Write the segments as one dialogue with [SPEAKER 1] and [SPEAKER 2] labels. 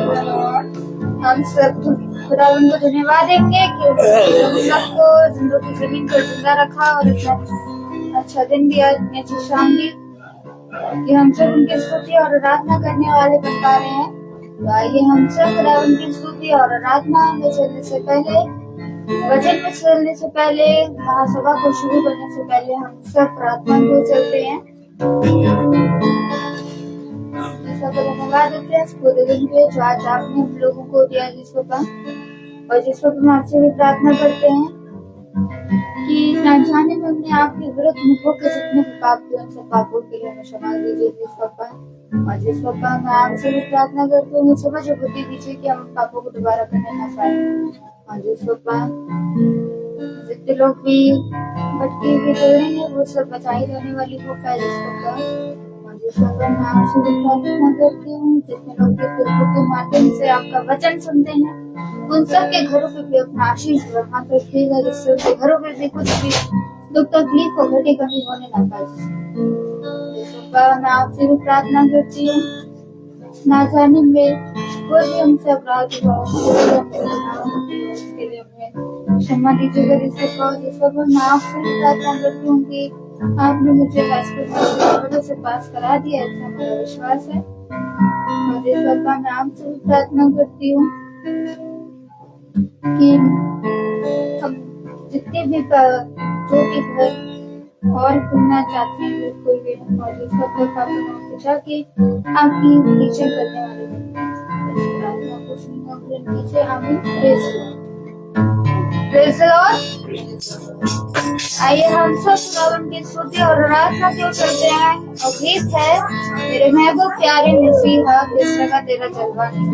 [SPEAKER 1] हम सब खुदा उनको धन्यवाद देंगे कि उन्होंने हम सबको जिंदगी जमीन पर जिंदा रखा और इतना अच्छा दिन दिया, इतनी अच्छी शाम दी कि हम सब उनकी स्तुति और आराधना करने वाले बन पा रहे हैं। तो आइए हम सब खुदा उनकी स्तुति और आराधना में चलने से पहले, वचन में चलने से पहले, महासभा को शुरू करने से पहले हम सब प्रार्थना को चलते हैं। धन्यवाद देते हैं पूरे दिन के जो आज आपने हम लोगों को दिया जिस वक्त, और जिस वक्त हम आपसे भी प्रार्थना करते हैं कि ना जाने में हमने आपके विरुद्ध मुखों के जितने भी पाप किए उन सब पापों के लिए हमें क्षमा दीजिए जिस वक्त। और जिस वक्त मैं आपसे भी प्रार्थना करती हूँ समझ और बुद्धि दीजिए कि हम पापों को दोबारा करने ना पाए। और जिस वक्त जितने लोग भी भटके हुए हैं वो सब बचाई जाने वाली हो पाए जिस वक्त। जिस वक्त मैं आपसे भी प्रार्थना करती हूँ जितने लोग फेसबुक के माध्यम से आपका वचन सुनते हैं उन सब के घरों पे भी अपना आशीष वहाँ पे रखिएगा, जिससे उनके घरों पे भी कुछ भी दुख तकलीफ और घटी कमी होने ना पाए। मैं आपसे भी प्रार्थना करती हूँ ना जाने में कोई भी हमसे अपराध हुआ उसके लिए हमें क्षमा दीजिएगा। जिस वक्त मैं आपसे भी प्रार्थना करती हूँ कि आपने मुझे हाई स्कूल से पास करा दिया, ऐसा मेरा विश्वास है। और जिस वक्त मैं आपसे भी प्रार्थना करती हूँ कि हम जितने भी जो भी घर और खुलना चाहते हैं बिल्कुल भी और जिस वक्त जाके आपकी नीचे करने वाले प्रार्थना को सुनिए नीचे हमें आइए हम सब खुदावंद की स्तुति और आराधना क्यों करते हैं। और गीत है मेरे महबूब प्यारे मसीहा किस जगह तेरा जलवा नहीं।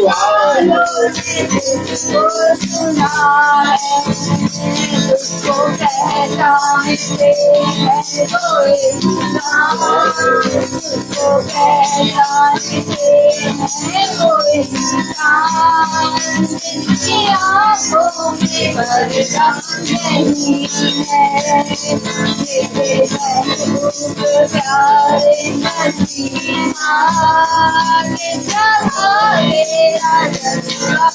[SPEAKER 1] वालों ने तुझको सुना है, तुझको पहचानते हैं वो इंसान, तुझको पहचानते हैं वो इंसान, जिनकी आंखों में पर्दा नहीं है, तेरे महबूब प्यारे मसीहा, तेरा जलवा नहीं है, तेरा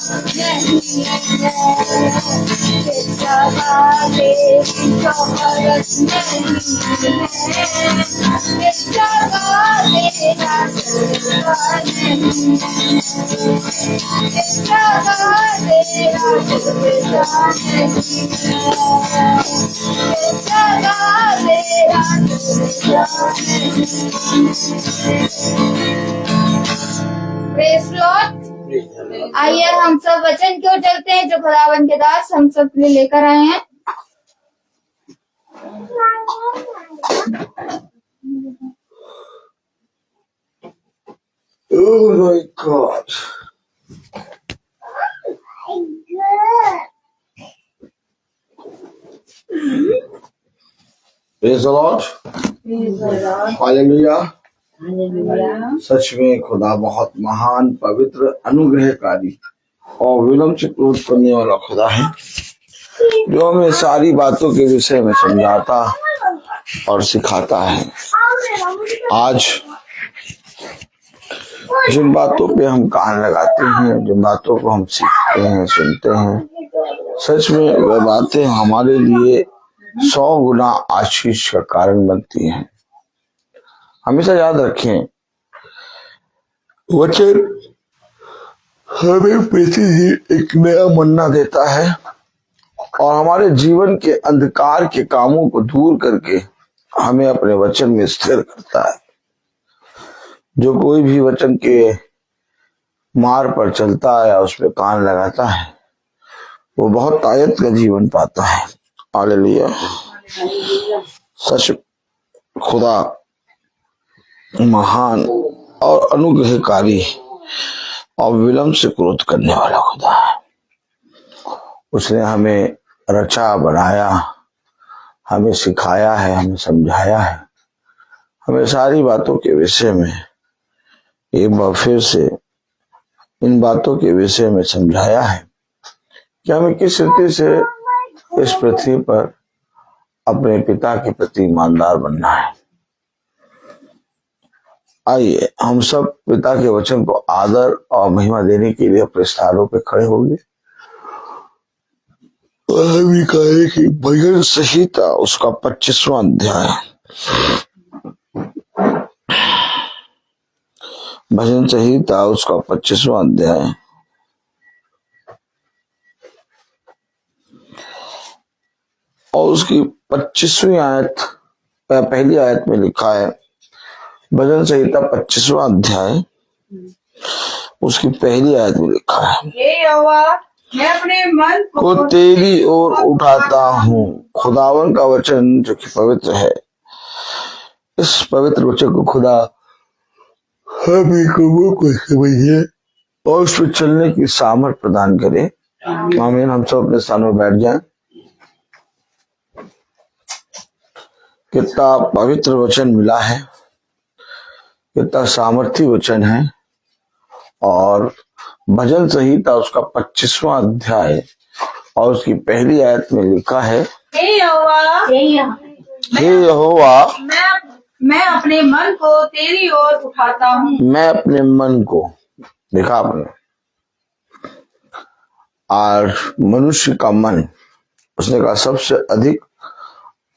[SPEAKER 1] तेरी शोहरत नहीं है, तेरा जलवा नहीं है, तेरा जलवा नहीं प्रेज़ लॉर्ड। आइए हम सब वचन की ओर चलते हैं जो खुदावन के दास हम सब के लिए लेकर आए हैं।
[SPEAKER 2] Oh my God. Praise the Lord. Hallelujah. सच में खुदा बहुत महान, पवित्र, अनुग्रहकारी और विलंब से क्रोध करने वाला खुदा है, जो हमें सारी बातों के विषय में समझाता और सिखाता है। आज जिन बातों पे हम कान लगाते हैं, जिन बातों को हम सीखते हैं, सुनते हैं, सच में वह बातें हमारे लिए 100 गुना आशीष का कारण बनती हैं। हमेशा याद रखें, वचन हमें प्रतिदिन एक नया मन्ना देता है और हमारे जीवन के अंधकार के कामों को दूर करके हमें अपने वचन में स्थिर करता है। जो कोई भी वचन के मार पर चलता है या उस पर कान लगाता है, वो बहुत ताकत का जीवन पाता है। हालेलुया। सच खुदा महान और अनुग्रहकारी और विलंब से क्रोध करने वाला खुदा है। उसने हमें रचा, बनाया, हमें सिखाया है, हमें समझाया है, हमें सारी बातों के विषय में एक बार फिर से इन बातों के विषय में समझाया है कि हमें किस रीति से इस पृथ्वी पर अपने पिता के प्रति ईमानदार बनना है। आइए हम सब पिता के वचन को आदर और महिमा देने के लिए अपने स्थानों पे खड़े होंगे और हम ये कहें कि भजन संहिता उसका 25वां अध्याय, भजन संहिता उसका 25वां अध्याय और उसकी 25वीं आयत, पहली आयत में लिखा है, भजन संहिता 25वां अध्याय उसकी पहली आयत में लिखा है,
[SPEAKER 1] मैं अपने मन
[SPEAKER 2] को तेरी ओर उठाता हूँ। खुदावन का वचन जो कि पवित्र है, इस पवित्र वचन को खुदा हमें को समझिए और उस पर चलने की सामर्थ प्रदान करे। आमीन। हम सब अपने स्थानों में बैठ जाएं। कितना पवित्र वचन मिला है, कितना सामर्थी वचन है। और भजन संहिता उसका 25वां अध्याय और उसकी पहली आयत में लिखा है, हे यहोवा
[SPEAKER 1] मैं अपने मन को तेरी ओर उठाता हूँ।
[SPEAKER 2] मैं अपने मन को, देखा आपने, और मनुष्य का मन, उसने कहा सबसे अधिक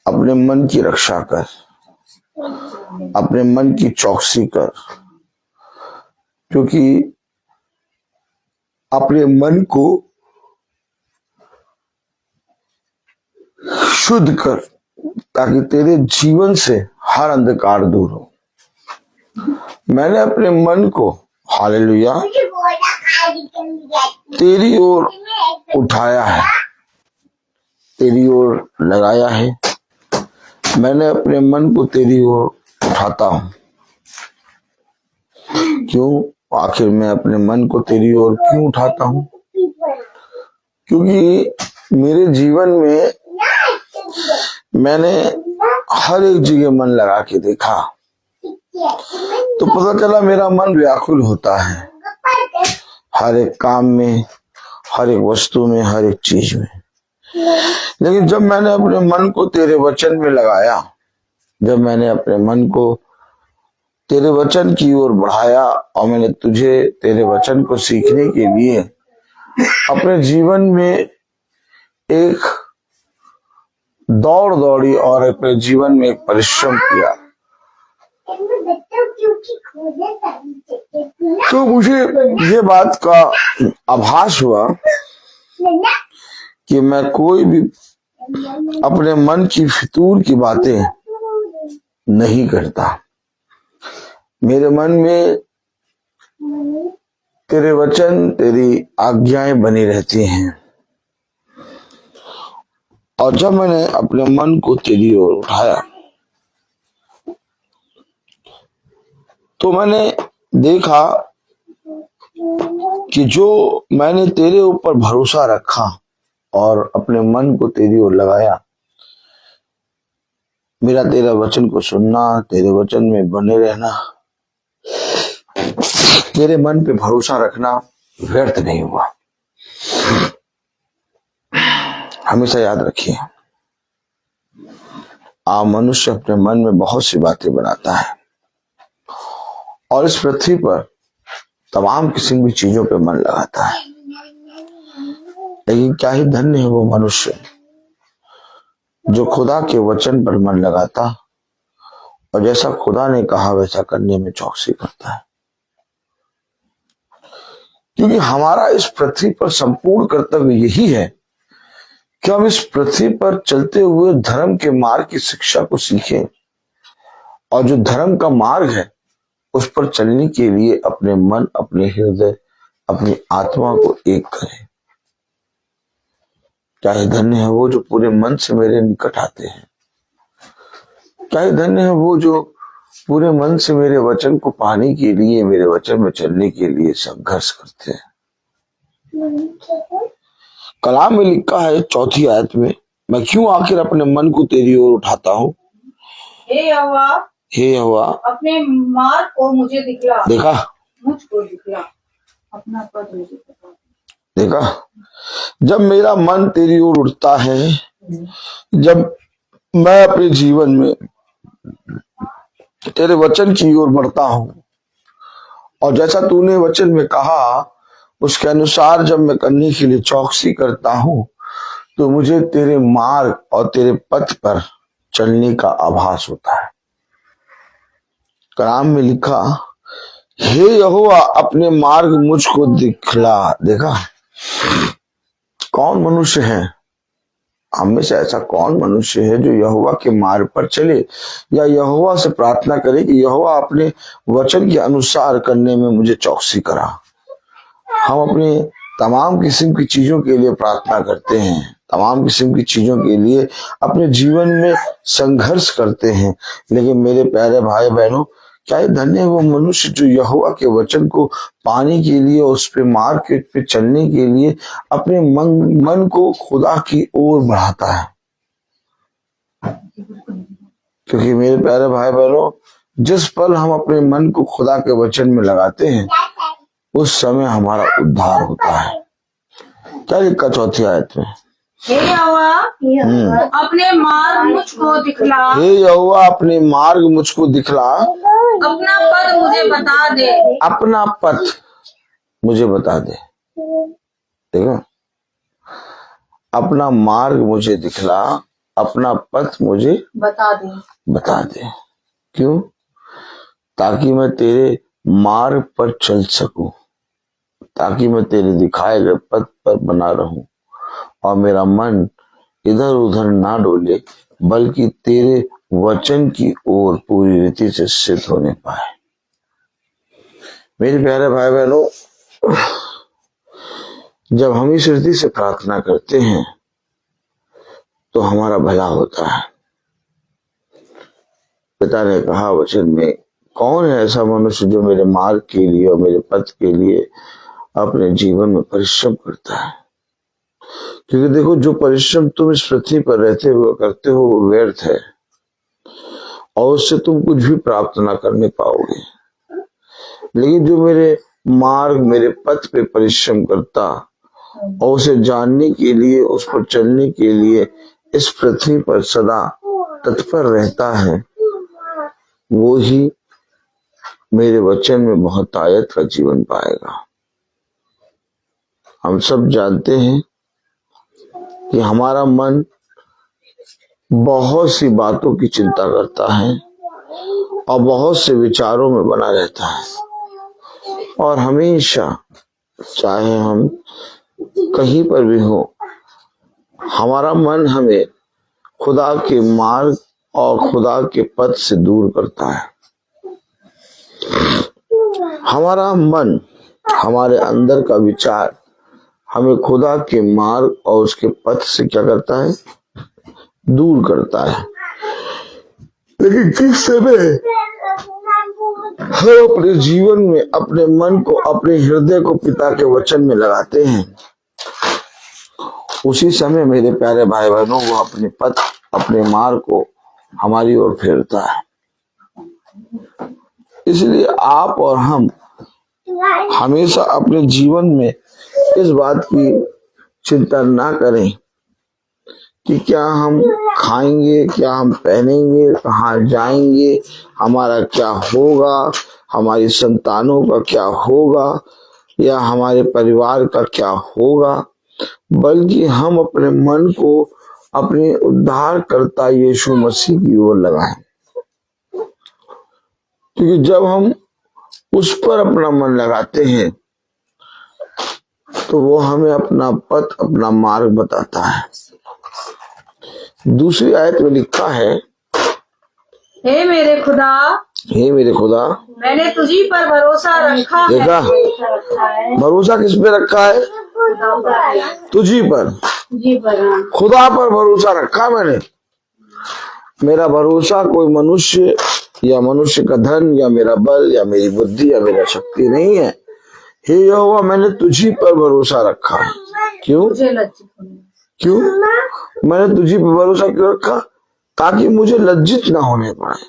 [SPEAKER 2] अपने मन की रक्षा कर, अपने मन की चौकसी कर, क्योंकि अपने मन को शुद्ध कर ताकि तेरे जीवन से हर अंधकार दूर हो। मैंने अपने मन को, हालेलुया, तेरी ओर उठाया है, तेरी ओर लगाया है। मैंने अपने मन को तेरी ओर उठाता हूं। क्यों? आखिर मैं अपने मन को तेरी ओर क्यों उठाता हूँ? क्योंकि मेरे जीवन में मैंने हर एक जगह मन लगा के देखा तो पता चला मेरा मन व्याकुल होता है, हर एक काम में, हर एक वस्तु में, हर एक चीज में। लेकिन जब मैंने अपने मन को तेरे वचन में लगाया, जब मैंने अपने मन को तेरे वचन की ओर बढ़ाया और मैंने तुझे तेरे वचन को सीखने के लिए अपने जीवन में एक दौड़ दौड़ी और अपने जीवन में एक परिश्रम किया, तो मुझे ये बात का आभास हुआ कि मैं कोई भी अपने मन की फितूर की बातें नहीं करता। मेरे मन में तेरे वचन, तेरी आज्ञाएं बनी रहती हैं। और जब मैंने अपने मन को तेरी ओर उठाया तो मैंने देखा कि जो मैंने तेरे ऊपर भरोसा रखा और अपने मन को तेरी ओर लगाया, मेरा तेरा वचन को सुनना, तेरे वचन में बने रहना, तेरे मन पे भरोसा रखना व्यर्थ नहीं हुआ। हमेशा याद रखिए, आप मनुष्य अपने मन में बहुत सी बातें बनाता है और इस पृथ्वी पर तमाम किस्म की चीजों पे मन लगाता है। लेकिन क्या ही धन्य है वो मनुष्य जो खुदा के वचन पर मन लगाता और जैसा खुदा ने कहा वैसा करने में चौकसी करता है। क्योंकि हमारा इस पृथ्वी पर संपूर्ण कर्तव्य यही है कि हम इस पृथ्वी पर चलते हुए धर्म के मार्ग की शिक्षा को सीखें और जो धर्म का मार्ग है उस पर चलने के लिए अपने मन, अपने हृदय, अपनी आत्मा को एक करें। क्या ही धन्य है वो जो पूरे मन से मेरे निकट आते हैं। क्या ही धन्य है वो जो पूरे मन से मेरे वचन को पाने के लिए, मेरे वचन में चलने के लिए संघर्ष करते हैं। कलाम में लिखा है 4 आयत में, मैं क्यों आखिर अपने मन को तेरी ओर उठाता हूँ?
[SPEAKER 3] हे यहोवा, अपने मार्ग को मुझे दिखला।
[SPEAKER 2] देखा,
[SPEAKER 3] मुझको दिखला, अपना पद मुझे बता।
[SPEAKER 2] देखा, जब मेरा मन तेरी ओर उठता है, जब मैं अपने जीवन में तेरे वचन की ओर बढ़ता हूं और जैसा तूने वचन में कहा उसके अनुसार जब मैं करने के लिए चौकसी करता हूं तो मुझे तेरे मार्ग और तेरे पथ पर चलने का आभास होता है। कलाम में लिखा, हे यहोवा अपने मार्ग मुझको दिखला। देखा, कौन मनुष्य है, हमेशा ऐसा कौन मनुष्य है जो यहोवा के मार्ग पर चले या यहोवा से प्रार्थना करे कि यहोवा अपने वचन के अनुसार करने में मुझे चौकसी करा। हम अपने तमाम किस्म की चीजों के लिए प्रार्थना करते हैं, तमाम किस्म की चीजों के लिए अपने जीवन में संघर्ष करते हैं, लेकिन मेरे प्यारे भाई बहनों, क्या ही धन्य है वो मनुष्य जो यहोवा के वचन को पाने के लिए, उस पे मार्ग पे चलने के लिए अपने मन को खुदा की ओर बढ़ाता है। क्योंकि मेरे प्यारे भाई बहनों, जिस पल हम अपने मन को खुदा के वचन में लगाते हैं उस समय हमारा उद्धार होता है। क्या लिखा 4 आयत में?
[SPEAKER 3] हे यहोवा, अपने मार्ग मुझको दिखला।
[SPEAKER 2] हे यहोवा अपने मार्ग मुझको दिखला,
[SPEAKER 3] अपना पद मुझे बता दे।
[SPEAKER 2] अपना पथ मुझे बता दे। देखो, अपना मार्ग मुझे दिखला, अपना पथ मुझे
[SPEAKER 3] बता दे।
[SPEAKER 2] क्यों? ताकि मैं तेरे मार्ग पर चल सकूं, ताकि मैं तेरे दिखाए गए पथ पर बना रहूं और मेरा मन इधर उधर ना डोले, बल्कि तेरे वचन की ओर पूरी रीति से स्थित होने पाए। मेरे प्यारे भाई बहनों, जब हम इस रीति से प्रार्थना करते हैं तो हमारा भला होता है। पिता ने कहा वचन में कौन है ऐसा मनुष्य जो मेरे मार्ग के लिए और मेरे पथ के लिए अपने जीवन में परिश्रम करता है। क्योंकि देखो, जो परिश्रम तुम इस पृथ्वी पर रहते हुए करते हो वो व्यर्थ है और उससे तुम कुछ भी प्राप्त ना करने पाओगे। लेकिन जो मेरे मार्ग, मेरे पथ पे परिश्रम करता और उसे जानने के लिए, उस पर चलने के लिए इस पृथ्वी पर सदा तत्पर रहता है, वो ही मेरे वचन में बहुतायत का जीवन पाएगा। हम सब जानते हैं कि हमारा मन बहुत सी बातों की चिंता करता है और बहुत से विचारों में बना रहता है और हमेशा, चाहे हम कहीं पर भी हो, हमारा मन हमें खुदा के मार्ग और खुदा के पथ से दूर करता है। हमारा मन, हमारे अंदर का विचार हमें खुदा के मार्ग और उसके पथ से क्या करता है? दूर करता है। लेकिन किस समय हम अपने जीवन में अपने मन को, अपने हृदय को पिता के वचन में लगाते हैं, उसी समय मेरे प्यारे भाई बहनों, वो अपने पथ, अपने मार्ग को हमारी ओर फेरता है। इसलिए आप और हम हमेशा अपने जीवन में इस बात की चिंता ना करें कि क्या हम खाएंगे, क्या हम पहनेंगे, कहाँ जाएंगे, हमारा क्या होगा, हमारी संतानों का क्या होगा या हमारे परिवार का क्या होगा, बल्कि हम अपने मन को अपने उद्धारकर्ता यीशु मसीह की ओर लगाएं। क्योंकि जब हम उस पर अपना मन लगाते हैं तो वो हमें अपना पथ, अपना मार्ग बताता है। दूसरी आयत में लिखा है,
[SPEAKER 3] हे मेरे खुदा,
[SPEAKER 2] हे मेरे खुदा,
[SPEAKER 3] मैंने तुझी पर भरोसा रखा है।
[SPEAKER 2] देखा, भरोसा किस पे रखा है? तुझी पर, खुदा पर भरोसा रखा मैंने। मेरा भरोसा कोई मनुष्य या मनुष्य का धन या मेरा बल या मेरी बुद्धि या मेरा शक्ति नहीं है। हे यहोवा, मैंने तुझी पर भरोसा रखा है। क्यों? क्यों मैंने तुझी पर भरोसा क्यों रखा? ताकि मुझे लज्जित ना होने पाए।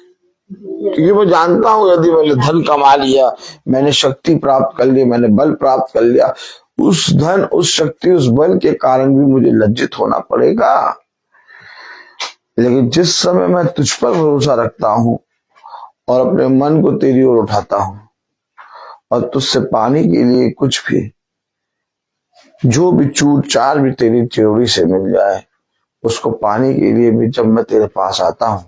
[SPEAKER 2] क्योंकि मैं जानता हूं यदि मैंने धन कमा लिया, मैंने शक्ति प्राप्त कर ली, मैंने बल प्राप्त कर लिया, उस धन, उस शक्ति, उस बल के कारण भी मुझे लज्जित होना पड़ेगा। लेकिन जिस समय मैं तुझ पर भरोसा रखता हूं और अपने मन को तेरी ओर उठाता हूं और तुझसे पाने के लिए कुछ भी, जो भी चूर चार भी तेरी त्योरी से मिल जाए, उसको पाने के लिए भी जब मैं तेरे पास आता हूं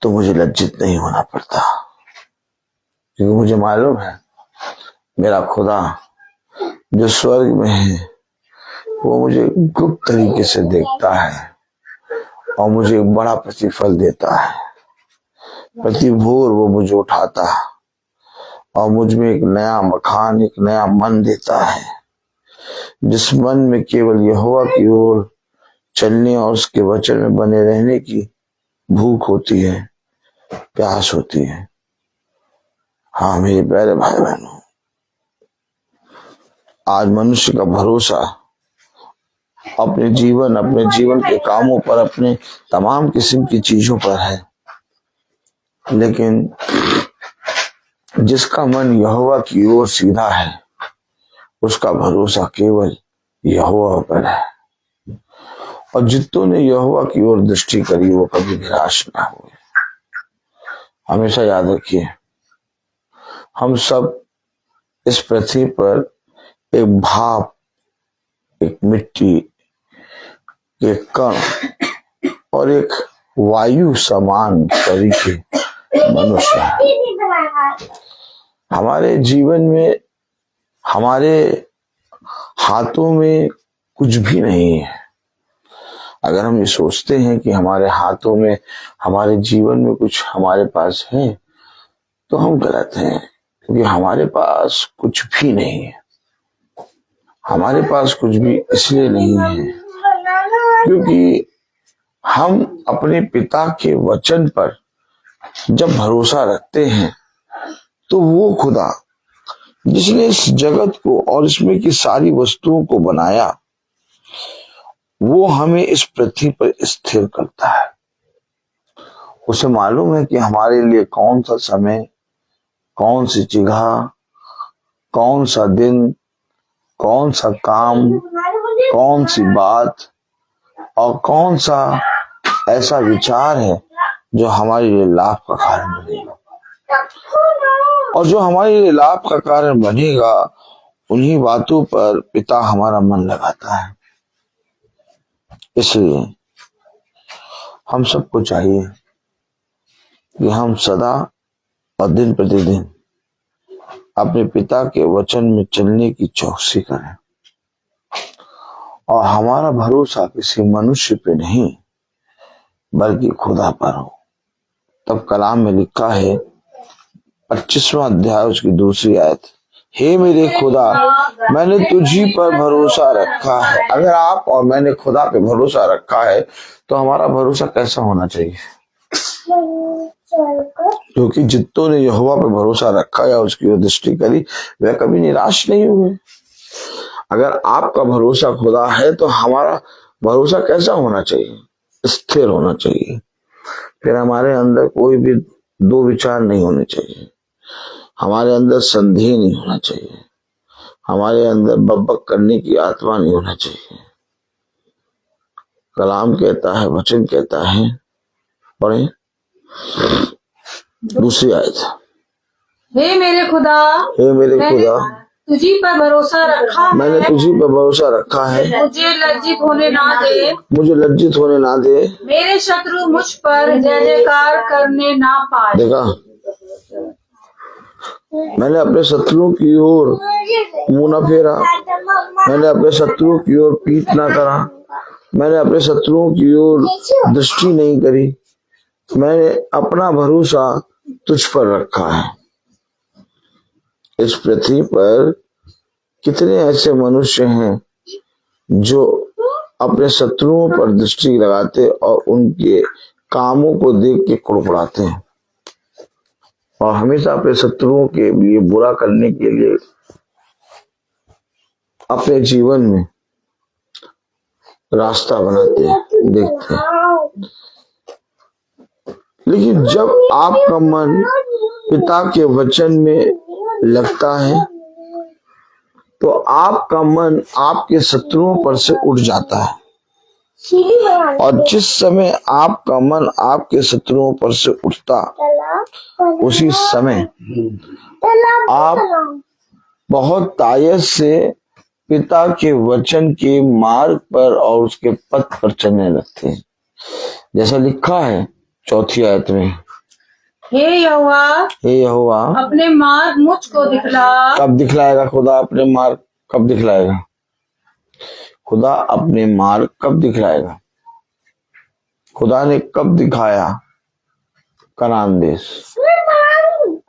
[SPEAKER 2] तो मुझे लज्जित नहीं होना पड़ता। क्योंकि मुझे मालूम है मेरा खुदा जो स्वर्ग में है वो मुझे गुप्त तरीके से देखता है और मुझे एक बड़ा प्रतिफल देता है। प्रति भोर वो मुझे उठाता है और मुझ में एक नया मकान, एक नया मन देता है, जिस मन में केवल यहोवा की ओर चलने और उसके वचन में बने रहने की भूख होती है, प्यास होती है। हाँ मेरे प्यारे भाई बहनों, आज मनुष्य का भरोसा अपने जीवन के कामों पर, अपने तमाम किस्म की चीजों पर है। लेकिन जिसका मन यहोवा की ओर सीधा है, उसका भरोसा केवल यहोवा पर है। और जितनों ने यहोवा की ओर दृष्टि करी वो कभी निराश ना हुए। हमेशा याद रखिए, हम सब इस पृथ्वी पर एक भाप, एक मिट्टी, एक कण और एक वायु समान तरीके मनुष्य है। हमारे जीवन में, हमारे हाथों में कुछ भी नहीं है। अगर हम ये सोचते हैं कि हमारे हाथों में, हमारे जीवन में कुछ हमारे पास है, तो हम गलत हैं। क्योंकि हमारे पास कुछ भी नहीं है। हमारे पास कुछ भी इसलिए नहीं है क्योंकि हम अपने पिता के वचन पर जब भरोसा रखते हैं तो वो खुदा जिसने इस जगत को और इसमें की सारी वस्तुओं को बनाया, वो हमें इस पृथ्वी पर स्थिर करता है। उसे मालूम है कि हमारे लिए कौन सा समय, कौन सी जगह, कौन सा दिन, कौन सा काम, कौन सी बात और कौन सा ऐसा विचार है जो हमारे लिए लाभ का कारण बनेगा। और जो हमारे लिए लाभ का कारण बनेगा, उन्हीं बातों पर पिता हमारा मन लगाता है। इसलिए हम सबको चाहिए कि हम सदा और दिन प्रतिदिन अपने पिता के वचन में चलने की चौकसी करें और हमारा भरोसा किसी मनुष्य पे नहीं बल्कि खुदा पर हो। तब कलाम में लिखा है 25वां अध्याय उसकी दूसरी आयत, हे मेरे खुदा मैंने तुझी पर भरोसा रखा है। अगर आप और मैंने खुदा पे भरोसा रखा है तो हमारा भरोसा कैसा होना चाहिए? क्योंकि जितनों ने यहोवा पे भरोसा रखा या उसकी ओर दृष्टि करी वह कभी निराश नहीं हुए। अगर आपका भरोसा खुदा है तो हमारा भरोसा कैसा होना चाहिए? स्थिर होना चाहिए। फिर हमारे अंदर कोई भी दो विचार नहीं होने चाहिए, हमारे अंदर संदेह नहीं होना चाहिए, हमारे अंदर बकबक करने की आत्मा नहीं होना चाहिए। कलाम कहता है, वचन कहता है, पढ़े दूसरी आयत,
[SPEAKER 3] हे मेरे खुदा,
[SPEAKER 2] हे मेरे खुदा
[SPEAKER 3] तुझी पर भरोसा रखा है,
[SPEAKER 2] मैंने तुझी पर भरोसा रखा है,
[SPEAKER 3] मुझे लज्जित होने ना दे,
[SPEAKER 2] मुझे लज्जित होने ना दे,
[SPEAKER 3] मेरे शत्रु मुझ पर जय जयकार करने ना पाए।
[SPEAKER 2] देखा, मैंने अपने शत्रुओं की ओर मुंह न फेरा, मैंने अपने शत्रुओं की ओर पीठ ना करा, मैंने अपने शत्रुओं की ओर दृष्टि नहीं करी, मैंने अपना भरोसा तुझ पर रखा है। इस पृथ्वी पर कितने ऐसे मनुष्य हैं जो अपने शत्रुओं पर दृष्टि लगाते और उनके कामों को देख के कुड़कुड़ाते हैं और हमेशा अपने शत्रुओं के लिए बुरा करने के लिए अपने जीवन में रास्ता बनाते हैं, देखते हैं। लेकिन जब आपका मन पिता के वचन में लगता है तो आपका मन आपके शत्रुओं पर से उठ जाता है और जिस समय आपका मन आपके शत्रुओं पर से उठता उसी समय आप बहुत तायत से पिता के वचन के मार्ग पर और उसके पथ पर चलने लगते हैं। जैसा लिखा है 4 आयत में,
[SPEAKER 3] हे यहोवा अपने मार्ग मुझको दिखला।
[SPEAKER 2] कब दिखलाएगा खुदा अपने मार्ग? कब दिखलाएगा खुदा अपने मार्ग? कब दिखलाएगा? खुदा ने कब दिखाया कनान देश?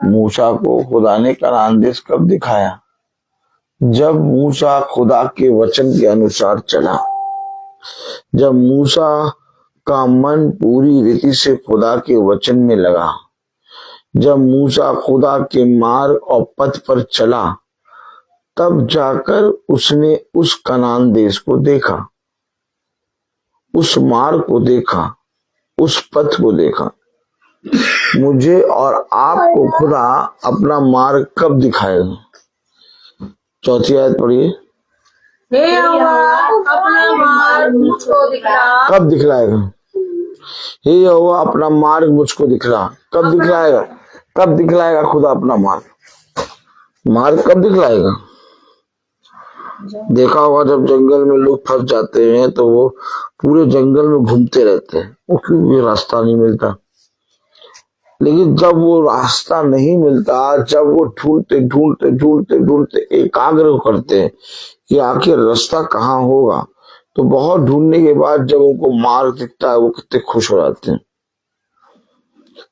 [SPEAKER 2] मूसा को खुदा ने कनान देश कब दिखाया? जब मूसा खुदा के वचन के अनुसार चला, जब मूसा का मन पूरी रीति से खुदा के वचन में लगा, जब मूसा खुदा के मार्ग और पथ पर चला, तब जाकर उसने उस कनान देश को देखा, उस मार्ग को देखा, उस पथ को देखा। मुझे और आपको खुदा अपना मार्ग कब दिखाएगा? 4 आयत पढ़िए,
[SPEAKER 3] हे यहोवा अपना मार्ग मुझको दिखला।
[SPEAKER 2] कब दिखलाएगा? हे यहोवा अपना मार्ग मुझको दिखला। कब दिखलाएगा? कब दिखलाएगा खुदा अपना मार्ग? मार्ग कब दिखलाएगा? देखा होगा जब जंगल में लोग फंस जाते हैं तो वो पूरे जंगल में घूमते रहते हैं, वो क्योंकि रास्ता नहीं मिलता। लेकिन जब वो रास्ता नहीं मिलता, जब वो ढूंढते ढूंढते ढूंढते ढूंढते एकाग्र करते हैं कि आखिर रास्ता कहाँ होगा, तो बहुत ढूंढने के बाद जब उनको मार्ग दिखता है वो कितने खुश हो जाते हैं।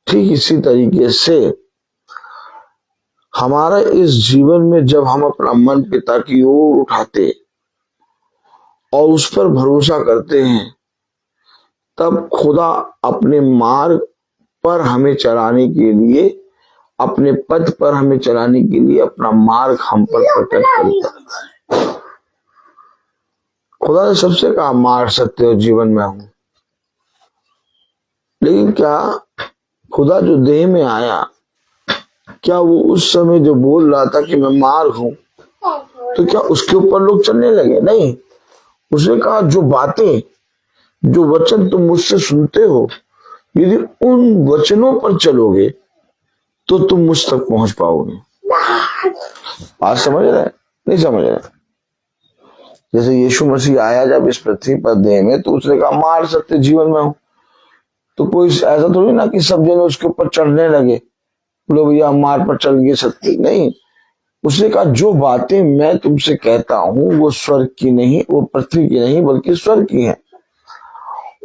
[SPEAKER 2] ठीक इसी तरीके से हमारा इस जीवन में जब हम अपना मन पिता की ओर उठाते और उस पर भरोसा करते हैं, तब खुदा अपने मार्ग पर हमें चलाने के लिए, अपने पद पर हमें चलाने के लिए अपना मार्ग हम पर प्रकट करता है। खुदा ने सबसे कहा मार्ग, सत्य और जीवन में हूं, लेकिन क्या खुदा जो देह में आया, क्या वो उस समय जो बोल रहा था कि मैं मार्ग हूं, तो क्या उसके ऊपर लोग चलने लगे? नहीं। उसने कहा जो बातें, जो वचन तुम मुझसे सुनते हो, यदि उन वचनों पर चलोगे तो तुम मुझ तक पहुंच पाओगे। आज समझ रहे? नहीं समझ रहे? जैसे यीशु मसीह आया जब इस पृथ्वी पर देह में, तो उसने कहा मार्ग, सत्य, जीवन में हूं। तो कोई ऐसा थोड़ी ना कि सब जने उसके ऊपर चढ़ने लगे, बोलो भैया मार्ग पर चल गए सत्य। नहीं, उसने कहा जो बातें मैं तुमसे कहता हूं वो स्वर्ग की नहीं, वो पृथ्वी की नहीं, बल्कि स्वर्ग की हैं।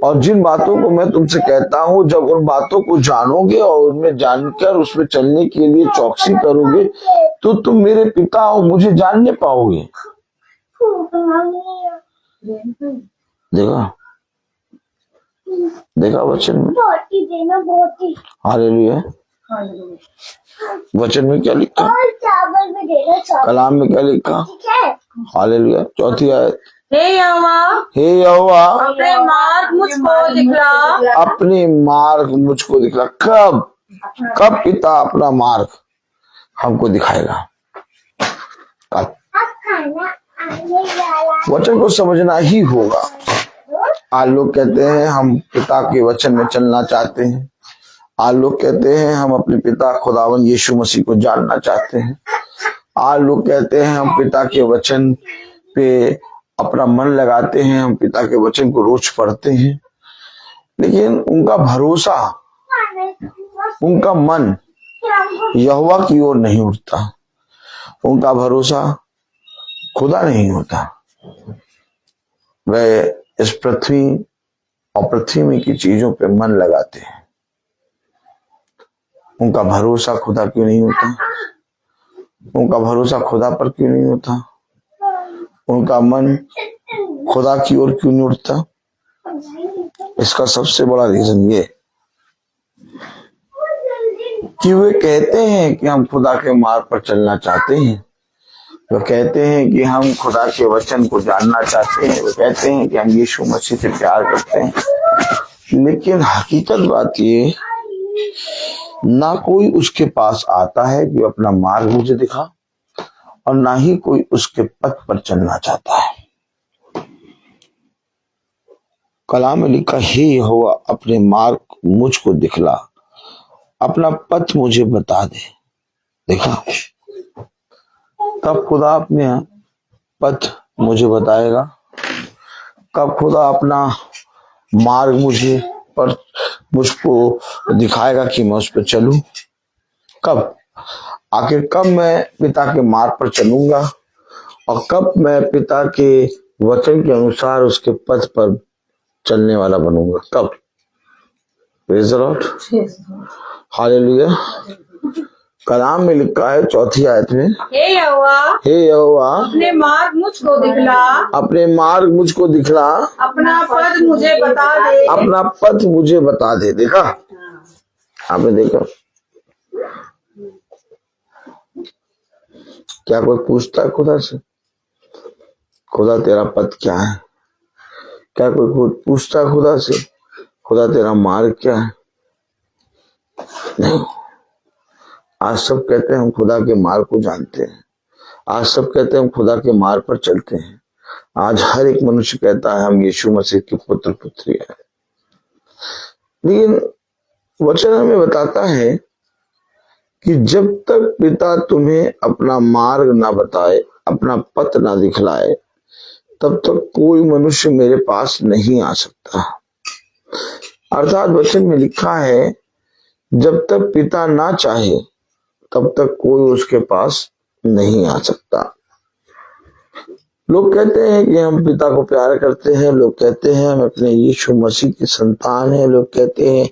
[SPEAKER 2] और जिन बातों को मैं तुमसे कहता हूं, जब उन बातों को जानोगे और उनमें जानकर उसमें चलने के लिए चौकसी करोगे, तो तुम मेरे पिता और मुझे जानने पाओगे। देखा, देखा वचन में, हालेलुया। वचन में क्या लिखा, कलाम में क्या लिखा, हालेलुया। चौथी आयत,
[SPEAKER 3] हे
[SPEAKER 2] यहोवा
[SPEAKER 3] अपने मार्ग मुझको दिखला।
[SPEAKER 2] अपने मार्ग मुझको दिखला। कब? कब पिता अपना मार्ग हमको दिखाएगा? कब? वचन को समझना ही होगा। आज लोग कहते हैं हम पिता के वचन में चलना चाहते हैं। आज लोग कहते हैं हम अपने पिता खुदावन यीशु मसीह को जानना चाहते हैं। आज लोग कहते हैं हम पिता के वचन पे अपना मन लगाते हैं, हम पिता के वचन को रोज पढ़ते हैं, लेकिन उनका भरोसा, उनका मन यहोवा की ओर नहीं उठता, उनका भरोसा खुदा नहीं होता। वह इस पृथ्वी और पृथ्वी में की चीजों पे मन लगाते हैं। उनका भरोसा खुदा क्यों नहीं होता? उनका भरोसा खुदा पर क्यों नहीं होता? उनका मन खुदा की ओर क्यों नहीं उठता? इसका सबसे बड़ा रीजन ये कि वे कहते हैं कि हम खुदा के मार्ग पर चलना चाहते हैं, वे कहते हैं कि हम खुदा के वचन को जानना चाहते हैं, वे कहते हैं कि हम यीशु मसीह से प्यार करते हैं, लेकिन हकीकत बात ये, ना कोई उसके पास आता है कि अपना मार्ग मुझे दिखा, और ना ही कोई उसके पथ पर चलना चाहता है। कलाम में लिखा, हे यहोवा अपने मार्ग मुझको दिखला, अपना पथ मुझे बता दे। देखा, कब खुदा अपने पथ मुझे बताएगा? कब खुदा अपना मार्ग मुझको दिखाएगा कि मैं उस पर चलूं? कब? आखिर कब मैं पिता के मार्ग पर चलूंगा और कब मैं पिता के वचन के अनुसार उसके पथ पर चलने वाला बनूंगा? कब? Praise the lord, hallelujah. कलाम में लिखा है चौथी आयत में,
[SPEAKER 3] हे
[SPEAKER 2] यहोवा
[SPEAKER 3] अपने मार्ग मुझको दिखला,
[SPEAKER 2] अपने मार्ग मुझको दिखला,
[SPEAKER 3] अपना पद मुझे बता दे,
[SPEAKER 2] अपना पथ मुझे बता दे। देखा, आपने देखा? क्या कोई पूछता है खुदा से, खुदा तेरा पथ क्या है? क्या कोई पूछता है खुदा से, खुदा तेरा मार्ग क्या है? नहीं। आज सब कहते हैं हम खुदा के मार्ग को जानते हैं, आज सब कहते हैं हम खुदा के मार्ग पर चलते हैं, आज हर एक मनुष्य कहता है हम यीशु मसीह के पुत्र पुत्री हैं। लेकिन वचन हमें बताता है कि जब तक पिता तुम्हें अपना मार्ग ना बताए, अपना पथ ना दिखलाए, तब तक कोई मनुष्य मेरे पास नहीं आ सकता। अर्थात वचन में लिखा है, जब तक पिता ना चाहे तब तक कोई उसके पास नहीं आ सकता। लोग कहते हैं कि हम पिता को प्यार करते हैं, लोग कहते हैं हम अपने यीशु मसीह की संतान हैं, लोग कहते हैं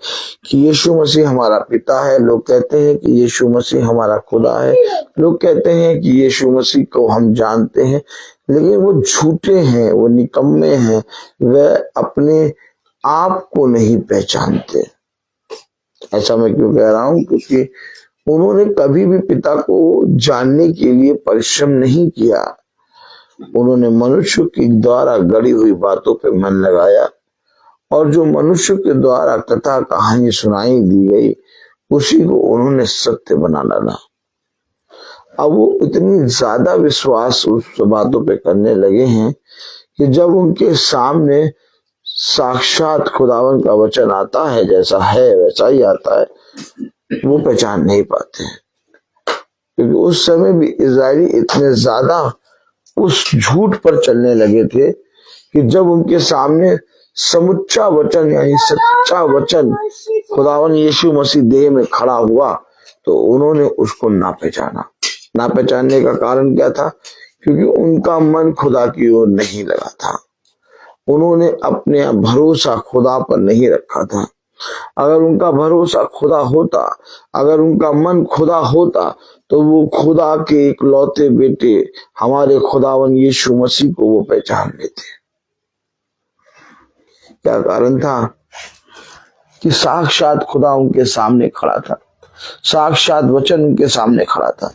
[SPEAKER 2] कि यीशु मसीह हमारा पिता है, लोग कहते हैं कि यीशु मसीह हमारा खुदा है, लोग कहते हैं कि यीशु मसीह को हम जानते हैं, लेकिन वो झूठे हैं, वो निकम्मे हैं, वे अपने आप को नहीं पहचानते। ऐसा मैं क्यों कह रहा हूं? क्योंकि उन्होंने कभी भी पिता को जानने के लिए परिश्रम नहीं किया। उन्होंने मनुष्य के द्वारा गढ़ी हुई बातों पे मन लगाया और जो मनुष्य के द्वारा कथा कहानी सुनाई दी गई उसी को उन्होंने सत्य बना डाला। अब वो इतनी ज्यादा विश्वास उस बातों पे करने लगे हैं कि जब उनके सामने साक्षात खुदावन का वचन आता है, जैसा है वैसा ही आता है, वो पहचान नहीं पाते हैं। क्योंकि उस समय भी इजरायली इतने ज्यादा उस झूठ पर चलने लगे थे कि जब उनके सामने समुच्चा वचन यानी सच्चा वचन खुदावन यीशु मसीह देह में खड़ा हुआ तो उन्होंने उसको ना पहचाना। ना पहचानने का कारण क्या था? क्योंकि उनका मन खुदा की ओर नहीं लगा था। उन्होंने अपने भरोसा खुदा पर नहीं रखा था। अगर उनका भरोसा खुदा होता, अगर उनका मन खुदा होता, तो वो खुदा के इकलौते बेटे हमारे खुदावन यीशु मसीह को वो पहचान लेते। क्या कारण था? कि साक्षात खुदा उनके सामने खड़ा था, साक्षात वचन उनके सामने खड़ा था,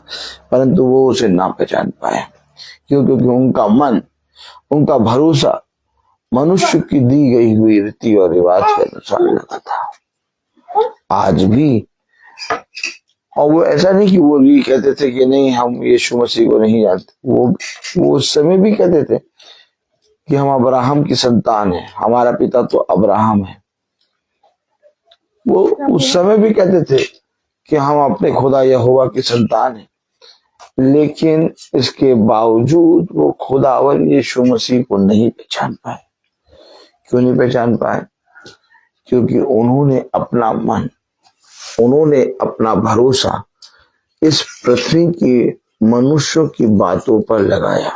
[SPEAKER 2] परंतु वो उसे ना पहचान पाए। क्यों? क्योंकि उनका मन, उनका भरोसा मनुष्य की दी गई हुई रीति और रिवाज के अनुसार लगा था। आज भी, और वो ऐसा नहीं कि वो भी कहते थे कि नहीं हम यीशु मसीह को नहीं जानते, वो उस समय भी कहते थे कि हम अब्राहम की संतान है, हमारा पिता तो अब्राहम है। वो उस समय भी कहते थे कि हम अपने खुदा यहोवा की संतान है, लेकिन इसके बावजूद वो खुदावन यीशु मसीह को नहीं पहचान पाए। क्यों नहीं पहचान पाए? क्योंकि उन्होंने अपना मन, उन्होंने अपना भरोसा इस पृथ्वी के मनुष्यों की बातों पर लगाया।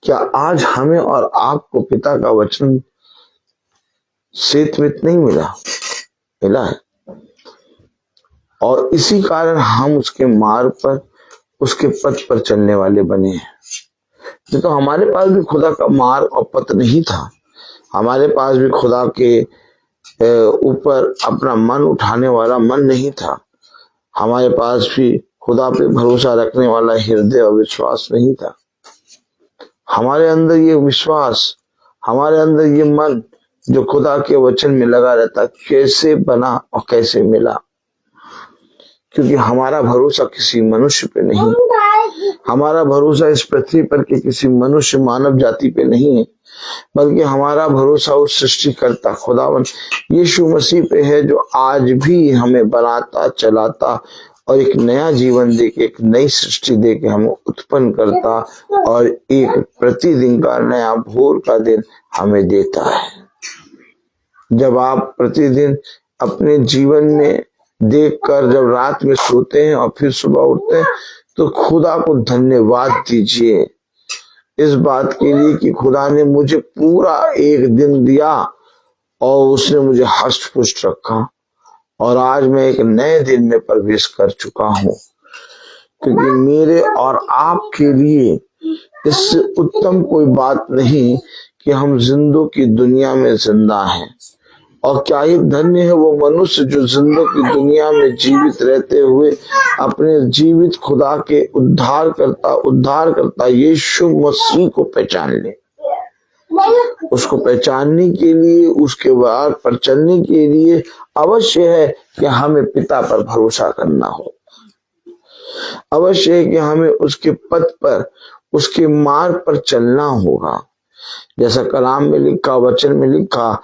[SPEAKER 2] क्या आज हमें और आपको पिता का वचन श्वेत नहीं मिला? मिला है। और इसी कारण हम उसके मार्ग पर, उसके पथ पर चलने वाले बने हैं। तो हमारे पास भी खुदा का मार्ग और पथ नहीं था। हमारे पास भी खुदा के ऊपर अपना मन उठाने वाला मन नहीं था। हमारे पास भी खुदा पे भरोसा रखने वाला हृदय और विश्वास नहीं था। हमारे अंदर ये विश्वास, हमारे अंदर ये मन जो खुदा के वचन में लगा रहता, कैसे बना और कैसे मिला? क्योंकि हमारा भरोसा किसी मनुष्य पे नहीं, हमारा भरोसा इस पृथ्वी पर के किसी मनुष्य मानव जाति पे नहीं है, बल्कि हमारा भरोसा उस सृष्टिकर्ता खुदावन यीशु मसीह पे है, जो आज भी हमें बनाता, चलाता और एक नया जीवन दे के, एक नई सृष्टि दे के हमें उत्पन्न करता और एक प्रतिदिन का नया भोर का दिन हमें देता है। जब आप प्रतिदिन अपने जीवन में देखकर जब रात में सोते हैं और फिर सुबह उठते हैं, तो खुदा को धन्यवाद दीजिए इस बात के लिए कि खुदा ने मुझे पूरा एक दिन दिया और उसने मुझे हष्ट पुष्ट रखा और आज मैं एक नए दिन में प्रवेश कर चुका हूँ। क्योंकि मेरे और आपके लिए इससे उत्तम कोई बात नहीं कि हम जिंदों की दुनिया में जिंदा हैं। और क्या ही धन्य है वो मनुष्य जो जिंदों की दुनिया में जीवित रहते हुए अपने जीवित खुदा के उद्धार करता यीशु मसीह को पहचान ले। उसको पहचानने के लिए, उसके मार्ग पर चलने के लिए अवश्य है कि हमें पिता पर भरोसा करना हो। अवश्य है कि हमें उसके पथ पर, उसके मार्ग पर चलना होगा। जैसा कलाम में लिखा, वचन में लिखा,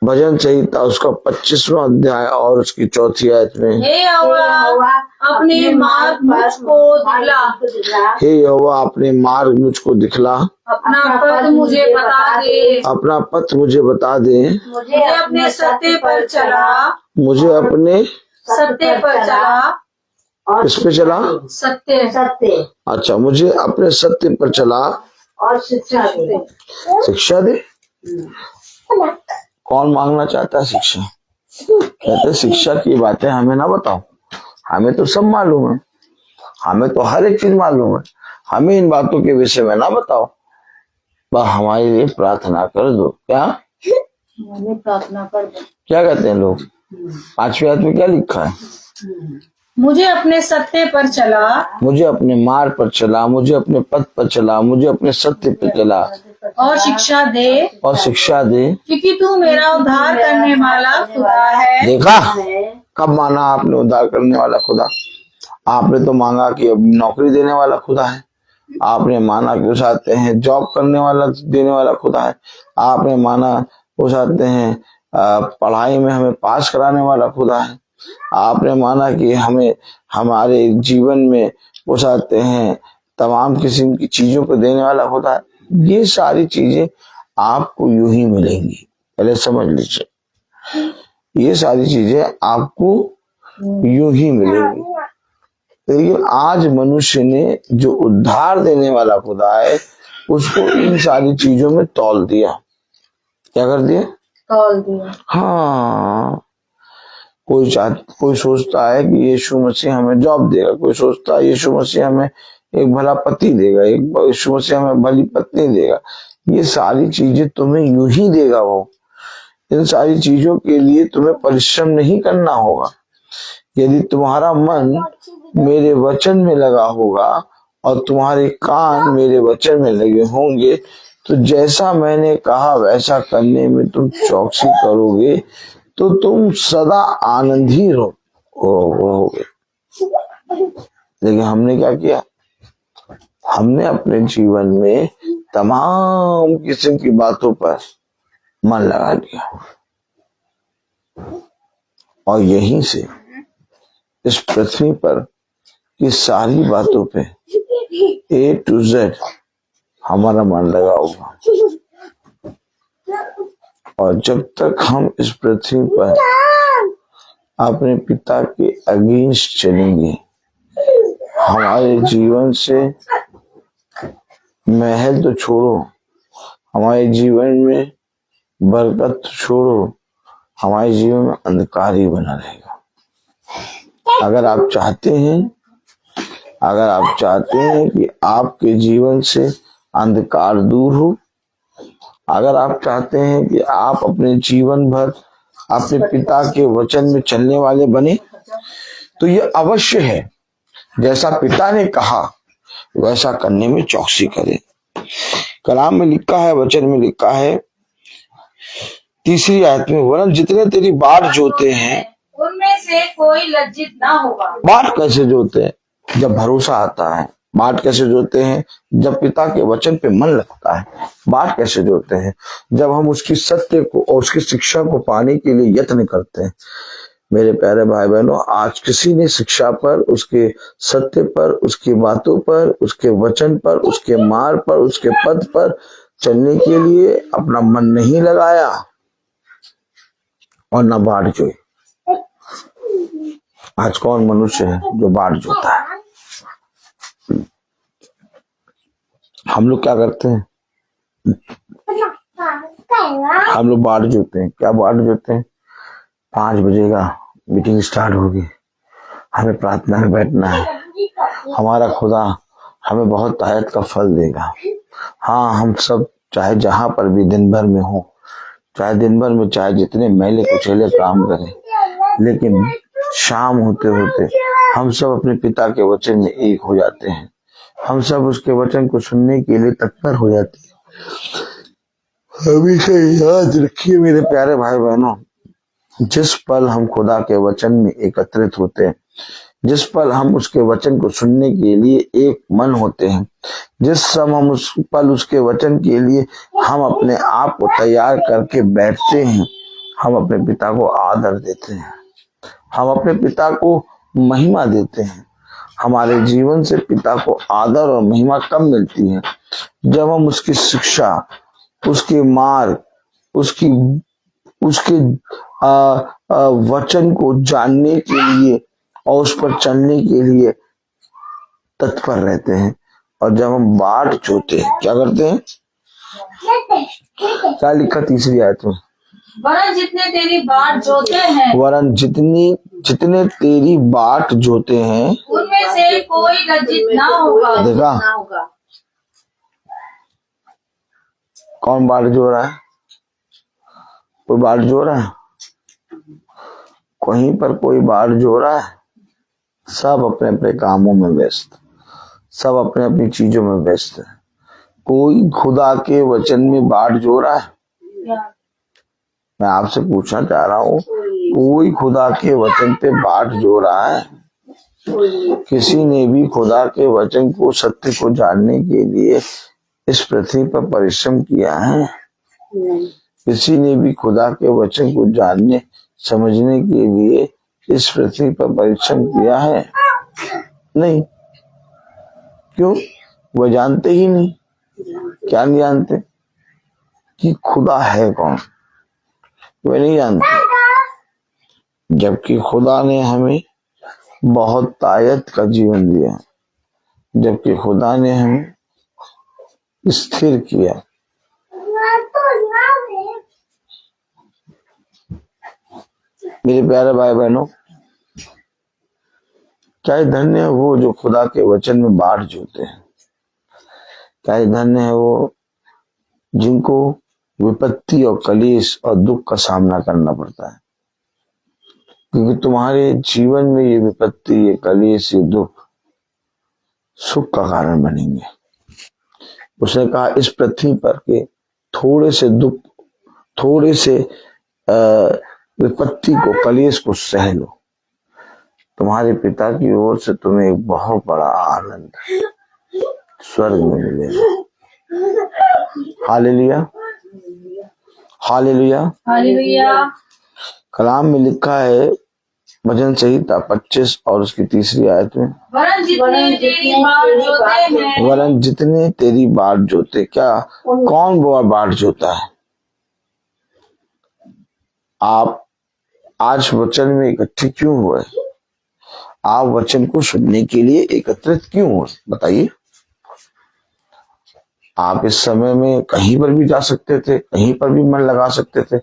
[SPEAKER 2] भजन संहिता उसका 25वां अध्याय और उसकी 4th आयत में,
[SPEAKER 3] हे यहोवा अपने मार्ग मुझको दिखला,
[SPEAKER 2] हे यहोवा अपने मार्ग मुझको दिखला,
[SPEAKER 3] अपना पथ मुझे बता दे,
[SPEAKER 2] अपना पथ मुझे बता दे,
[SPEAKER 3] मुझे अपने सत्य पर चला,
[SPEAKER 2] मुझे अपने
[SPEAKER 3] सत्य पर चला,
[SPEAKER 2] किस पे चला?
[SPEAKER 3] सत्य।
[SPEAKER 2] अच्छा, मुझे अपने सत्य पर चला
[SPEAKER 3] और शिक्षा दे।
[SPEAKER 2] शिक्षा दे। कौन मांगना चाहता है शिक्षा? कहते शिक्षा की बातें हमें ना बताओ, हमें तो सब मालूम है, हमें तो हर एक चीज मालूम है, हमें इन बातों के विषय में ना बताओ, बस हमारे लिए प्रार्थना कर दो। क्या
[SPEAKER 3] हमें प्रार्थना कर दो?
[SPEAKER 2] क्या कहते हैं लोग? 5वीं आयत में क्या लिखा है?
[SPEAKER 3] मुझे अपने सत्य पर चला,
[SPEAKER 2] मुझे अपने मार्ग पर चला, मुझे अपने पथ पर चला, मुझे अपने सत्य पर चला
[SPEAKER 3] और शिक्षा दे,
[SPEAKER 2] क्योंकि
[SPEAKER 3] तू मेरा उद्धार करने वाला खुदा है।
[SPEAKER 2] देखा, कब माना आपने उद्धार करने वाला खुदा? आपने तो मांगा कि अब नौकरी देने वाला खुदा है, आपने माना कि उस आते हैं जॉब करने वाला देने वाला खुदा है, आपने माना उस आते हैं पढ़ाई में हमें पास कराने वाला खुदा है, आपने माना कि हमें हमारे जीवन में उस आते हैं तमाम किस्म की चीजों को देने वाला खुदा है। ये सारी चीजें आपको यूं ही मिलेंगी, पहले समझ लीजिए, ये सारी चीजें आपको यूं ही मिलेंगी। लेकिन आज मनुष्य ने जो उद्धार देने वाला खुदा है उसको इन सारी चीजों में तौल दिया। क्या कर दिया?
[SPEAKER 3] तौल दिया। हाँ,
[SPEAKER 2] कोई सोचता है कि यीशु मसीह हमें जॉब देगा, कोई सोचता है यीशु मसीह हमें एक भला पति देगा, एक यीशु मसीह हमें भली पत्नी देगा। ये सारी चीजें तुम्हें यूं ही देगा वो। इन सारी चीजों के लिए तुम्हें परिश्रम नहीं करना होगा। यदि तुम्हारा मन मेरे वचन में लगा होगा और तुम्हारे कान मेरे वचन में लगे होंगे तो जैसा मैंने कहा वैसा करने में तुम चौकसी करोगे तो तुम सदा आनंदी रहोगे। लेकिन हमने क्या किया? हमने अपने जीवन में तमाम किस्म की बातों पर मन लगा लिया और यहीं से इस पृथ्वी पर की सारी बातों पे A to Z हमारा मन लगा होगा। और जब तक हम इस पृथ्वी पर अपने पिता के अगेंस्ट चलेंगे, हमारे जीवन से महल तो छोड़ो, हमारे जीवन में बरकत तो छोड़ो, हमारे जीवन में अंधकार ही बना रहेगा। अगर आप चाहते हैं कि आपके जीवन से अंधकार दूर हो, अगर आप चाहते हैं कि आप अपने जीवन भर अपने पिता के वचन में चलने वाले बने, तो ये अवश्य है जैसा पिता ने कहा वैसा करने में चौकसी करें। कलाम में लिखा है, वचन में लिखा है 3री आयत में, वरन जितने तेरी बाट जोते हैं
[SPEAKER 3] उनमें से कोई लज्जित ना होगा।
[SPEAKER 2] बाट कैसे जोते हैं? जब भरोसा आता है। बाट कैसे जोते हैं? जब पिता के वचन पे मन लगता है। बाट कैसे जोते हैं? जब हम उसकी सत्य को और उसकी शिक्षा को पाने के लिए यत्न करते हैं। मेरे प्यारे भाई बहनों, आज किसी ने शिक्षा पर, उसके सत्य पर, उसकी बातों पर, उसके वचन पर, उसके मार्ग पर, उसके पद पर चलने के लिए अपना मन नहीं लगाया और न बाट जोई। आज कौन मनुष्य है जो बाट जोता है? हम लोग क्या करते हैं? हम लोग बाट जोते हैं। क्या बाट जोते हैं? 5 बजेगा, मीटिंग स्टार्ट होगी, हमें प्रार्थना में बैठना है, हमारा खुदा हमें बहुत आयत का फल देगा। हाँ, हम सब चाहे जहां पर भी दिन भर में हो, चाहे दिन भर में चाहे जितने मैले कुचेले काम करें, लेकिन शाम होते होते हम सब अपने पिता के वचन में एक हो जाते हैं। हम सब उसके वचन को सुनने के लिए तत्पर हो जाते हैं। हमेशा याद रखिए मेरे प्यारे भाई बहनों, जिस पल हम खुदा के वचन में एकत्रित होते हैं, जिस पल हम उसके वचन को सुनने के लिए एक मन होते हैं, जिस समय हम उस पल उसके वचन के लिए हम अपने आप को तैयार करके बैठते हैं, हम अपने पिता को आदर देते हैं, हम अपने पिता को महिमा देते हैं। हमारे जीवन से पिता को आदर और महिमा कब मिलती है? जब हम उसकी शिक्षा, उसके मार्ग, उसके वचन को जानने के लिए और उस पर चलने के लिए तत्पर रहते हैं। और जब हम बाट जोते हैं, क्या करते हैं? क्या लिखा 3री आयत में?
[SPEAKER 3] वरन जितने तेरी बाट जोते हैं,
[SPEAKER 2] वरन जितने तेरी बाट जोते हैं
[SPEAKER 3] उनमें से कोई लज्जित ना होगा।
[SPEAKER 2] देखा, कौन बाट जो रहा है? कोई बाट जो रहा है? कहीं पर कोई बाढ़ जो रहा है, सब अपने अपने कामों में व्यस्त, सब अपने अपनी चीजों में व्यस्त है। कोई खुदा के वचन में बाढ़ जो रहा है? मैं आपसे पूछना चाह रहा हूँ, कोई खुदा के वचन पे बाढ़ जो रहा है? किसी ने भी खुदा के वचन को, सत्य को जानने के लिए इस पृथ्वी पर परिश्रम किया है? किसी ने भी खुदा के वचन को जानने समझने के लिए इस पृथ्वी पर परिश्रम किया है? नहीं। क्यों? वह जानते ही नहीं। क्या नहीं जानते? कि खुदा है कौन, वे नहीं जानते। जबकि खुदा ने हमें बहुत तायत का जीवन दिया, जबकि खुदा ने हमें स्थिर किया। मेरे प्यारे भाई बहनों, क्या धन्य है वो जो खुदा के वचन में बाढ़ जोते हैं। क्या धन्य है वो जिनको विपत्ति और कलेश और दुख का सामना करना पड़ता है, क्योंकि तुम्हारे जीवन में ये विपत्ति, ये कलेश, ये दुख सुख का कारण बनेंगे। उसने कहा इस पृथ्वी पर के थोड़े से दुख, थोड़े से विपत्ति को, कलेश को सह लो, तुम्हारे पिता की ओर से तुम्हें एक बहुत बड़ा आनंद स्वर्ग में मिलेगा। Hallelujah, hallelujah, hallelujah. कलाम में लिखा है, भजन संहिता 25 और उसकी 3री आयत में, वरन जितने तेरी बाट जोते। क्या कौन वो बाट जोता है? आप आज वचन में इकट्ठे क्यों हुए? आप वचन को सुनने के लिए एकत्रित क्यों हुए? बताइए। आप इस समय में कहीं पर भी जा सकते थे, कहीं पर भी मन लगा सकते थे।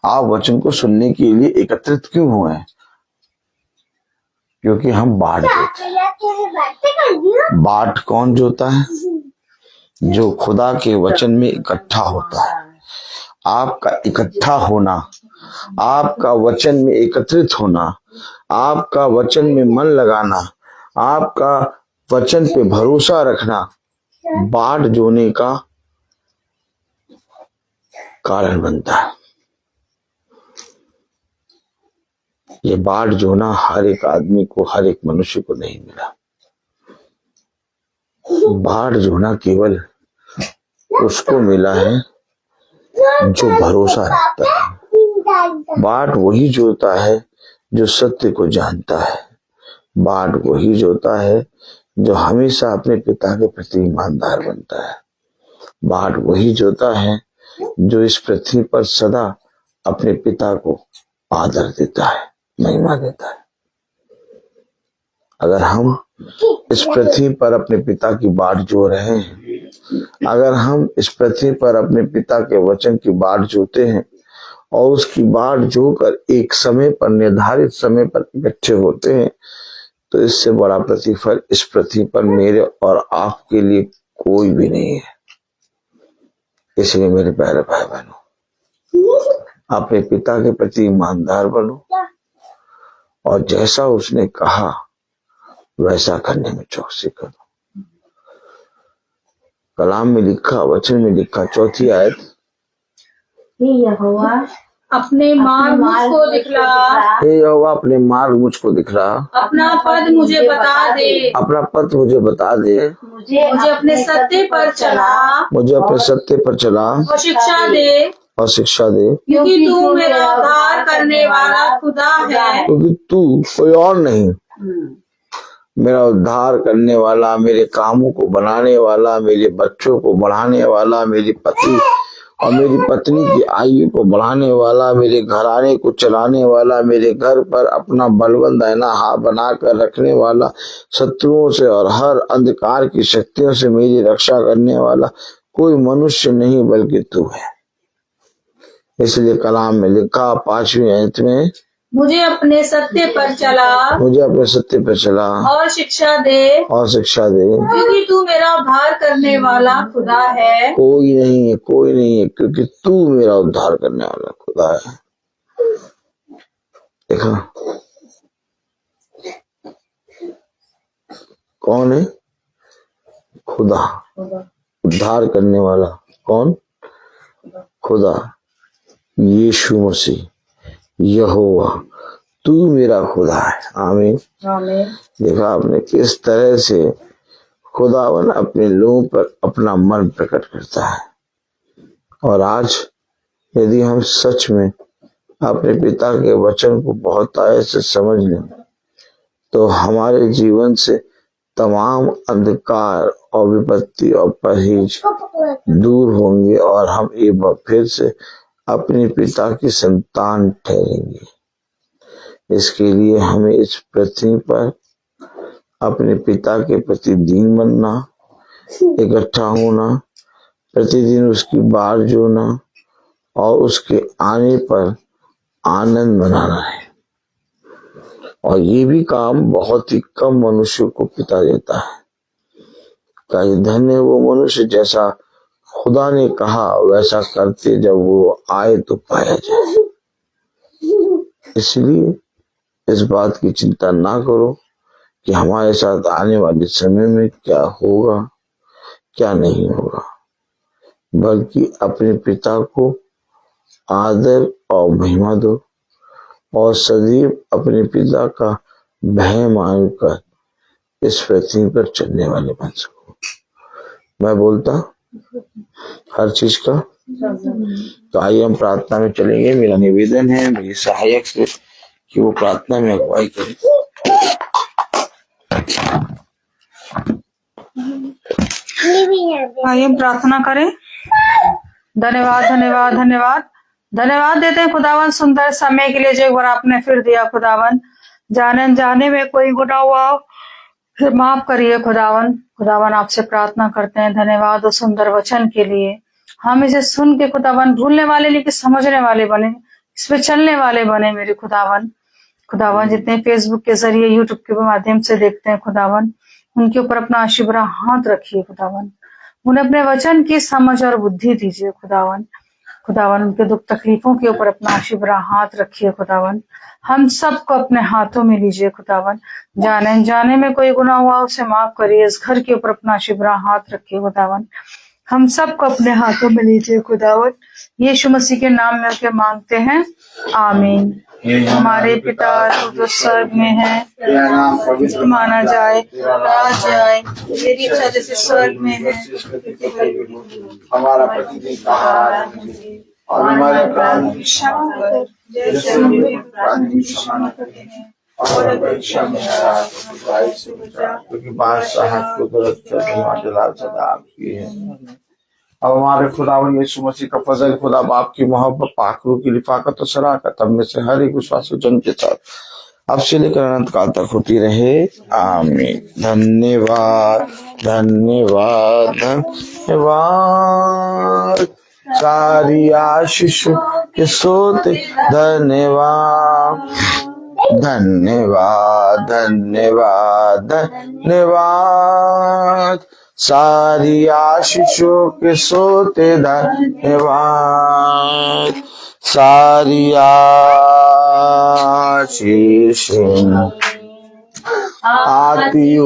[SPEAKER 2] आप वचन को सुनने के लिए एकत्रित क्यों हुए हैं? क्योंकि हम बाट जोते। बाट कौन जोता है? जो खुदा के वचन में इकट्ठा होता है। आपका इकट्ठा होना, आपका वचन में एकत्रित होना, आपका वचन में मन लगाना, आपका वचन पे भरोसा रखना बाट जोने का कारण बनता है। ये बाट जोना हर एक आदमी को, हर एक मनुष्य को नहीं मिला। बाट जोना केवल उसको मिला है जो भरोसा रखता है। बाट वही जोता है जो सत्य को जानता है। बाट वही जोता है जो हमेशा अपने पिता के प्रति ईमानदार बनता है। बाट वही जोता है जो इस पृथ्वी पर सदा अपने पिता को आदर देता है, महिमा देता है। अगर हम इस पृथ्वी पर अपने पिता की बाट जो रहे हैं, अगर हम इस पृथ्वी पर अपने पिता के वचन की बाट जोते हैं और उसकी बाट जोकर एक समय पर, निर्धारित समय पर इकट्ठे होते हैं, तो इससे बड़ा प्रतिफल इस पृथ्वी पर मेरे और आपके लिए कोई भी नहीं है। इसलिए मेरे प्यारे भाई बहनों, अपने पिता के प्रति ईमानदार बनो और जैसा उसने कहा वैसा करने में चौकसी करो। कलाम में लिखा, वचन में लिखा, 4थी आयत,
[SPEAKER 3] यहोवा अपने मार्ग मुझको दिखला,
[SPEAKER 2] हे यहोवा अपने मार्ग मुझको दिखला,
[SPEAKER 3] अपना पद मुझे बता दे,
[SPEAKER 2] अपना पद मुझे बता दे,
[SPEAKER 3] मुझे अपने सत्य पर चला,
[SPEAKER 2] मुझे अपने सत्य पर चला
[SPEAKER 3] और शिक्षा दे,
[SPEAKER 2] और शिक्षा दे,
[SPEAKER 3] क्योंकि तू मेरा उद्धार करने वाला खुदा है।
[SPEAKER 2] क्योंकि तू, कोई और नहीं, मेरा उद्धार करने वाला, मेरे कामों को बनाने वाला, मेरे बच्चों को बढ़ाने वाला, मेरी पति और मेरी पत्नी की आयु को बढ़ाने वाला, मेरे घराने को चलाने वाला, मेरे घर पर अपना बलवंत दाहिना हाथ बनाकर रखने वाला, शत्रुओं से और हर अंधकार की शक्तियों से मेरी रक्षा करने वाला कोई मनुष्य नहीं बल्कि तू है। इसलिए कलाम में लिखा 5वीं आयत में,
[SPEAKER 3] मुझे अपने सत्य पर चला,
[SPEAKER 2] मुझे अपने सत्य पर चला
[SPEAKER 3] और शिक्षा दे,
[SPEAKER 2] और शिक्षा दे,
[SPEAKER 3] क्योंकि तू मेरा उद्धार करने वाला खुदा है।
[SPEAKER 2] कोई नहीं है, कोई नहीं है, क्योंकि तू मेरा उद्धार करने वाला खुदा है। देखा कौन है? खुदा,
[SPEAKER 3] खुदा,
[SPEAKER 2] उद्धार करने वाला कौन? खुदा, यीशु मसीह, यहोवा, तू मेरा खुदा है। आमीन।
[SPEAKER 3] आमीन।
[SPEAKER 2] देखा आपने किस तरह से खुदावन अपने लोगों पर अपना मन प्रकट करता है। और आज यदि हम सच में अपने पिता के वचन को बहुत आय से समझ लें तो हमारे जीवन से तमाम अंधकार और विपत्ति और परहेज दूर होंगे और हम एक बार फिर से अपने पिता की संतान ठहरेंगे। इसके लिए हमें इस पृथ्वी पर अपने पिता के प्रति दीन बनना, इकट्ठा होना, प्रतिदिन उसकी बात जोना और उसके आने पर आनंद मनाना है। और ये भी काम बहुत ही कम मनुष्य को पिता देता है। कई धन्य वो मनुष्य जैसा खुदा ने कहा वैसा करते जब वो आए तो पाया जाए। इसलिए इस बात की चिंता ना करो कि हमारे साथ आने वाले समय में क्या होगा क्या नहीं होगा, बल्कि अपने पिता को आदर और महिमा दो और सदैव अपने पिता का भय मानकर इस पृथ्वी पर चलने वाले बन सको। मैं बोलता हर चीज का। तो आइए हम प्रार्थना में चलेंगे। मेरा निवेदन है मेरे सहायक से कि वो प्रार्थना में अगुवाई करें।
[SPEAKER 3] आइए हम प्रार्थना करें। धन्यवाद धन्यवाद धन्यवाद धन्यवाद देते हैं खुदावन सुंदर समय के लिए जो एक बार आपने फिर दिया खुदावन। जाने में कोई गुनाह हुआ फिर माफ करिए खुदावन। खुदावन आपसे प्रार्थना करते हैं धन्यवाद उस सुंदर वचन के लिए। हम इसे सुन के खुदावन भूलने वाले लेकिन समझने वाले बने, इस पे चलने वाले बने मेरे खुदावन। खुदावन जितने फेसबुक के जरिए यूट्यूब के माध्यम से देखते हैं खुदावन, उनके ऊपर अपना आशीर्वाद हाथ रखिए खुदावन। उन्हें अपने वचन की समझ और बुद्धि दीजिए खुदावन। खुदावन उनके दुख तकलीफों के ऊपर अपना आशीर्वाद हाथ रखिए खुदावन। हम सबको अपने हाथों में लीजिए खुदावन। जाने में कोई गुनाह हुआ उसे माफ करिए। इस घर के ऊपर अपना आशीर्वाद हाथ रखिए खुदावन। हम सबको अपने हाथों में लीजिए खुदावन। यीशु मसीह के नाम में के मांगते हैं, आमीन। हमारे पिता जो स्वर्ग में है,
[SPEAKER 2] तेरा नाम पवित्र
[SPEAKER 3] माना जाए, राज्य आए, तेरी इच्छा जैसे स्वर्ग में है।
[SPEAKER 2] हमारा प्रतिदिन का आहार और हमारे अपराध की क्षमा कर जैसे हम भी अपराध की क्षमा करते हैं और परीक्षा में क्योंकि बादशाह कुदरत जलाल सदा आपकी है। अब हमारे खुदावन यीशु मसीह का फजल, खुदा बाप की मोहब्बत, पाखरू की लिफाकत और शराकत हम में से हर एक विश्वासी जन के साथ अब से लेकर अनंत काल तक होती रहे, आमीन। धन्यवाद धन्यवाद धन्यवाद सारी आशीष के सोते धन्यवाद धन्यवाद धन्यवाद धन्यवाद सारी आशीषों के सोते धन्यवाद सारी आशीष आती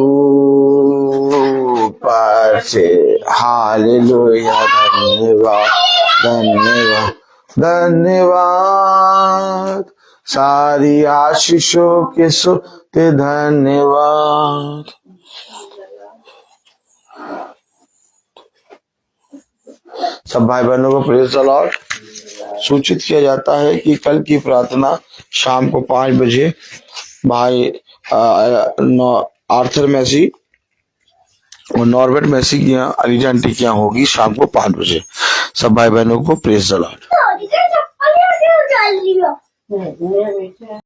[SPEAKER 2] ऊपर से। हालेलुया। धन्यवाद धन्यवाद धन्यवाद सारी आशीषों के सोते धन्यवाद। सब भाई बहनों को प्रेज़ द लॉर्ड। सूचित किया जाता है कि कल की प्रार्थना शाम को 5 बजे भाई आर्थर मैसी और नॉर्बर्ट मैसी की यहाँ अलीजा आंटी की यहाँ होगी शाम को 5 बजे। सब भाई बहनों को प्रेज़ द लॉर्ड।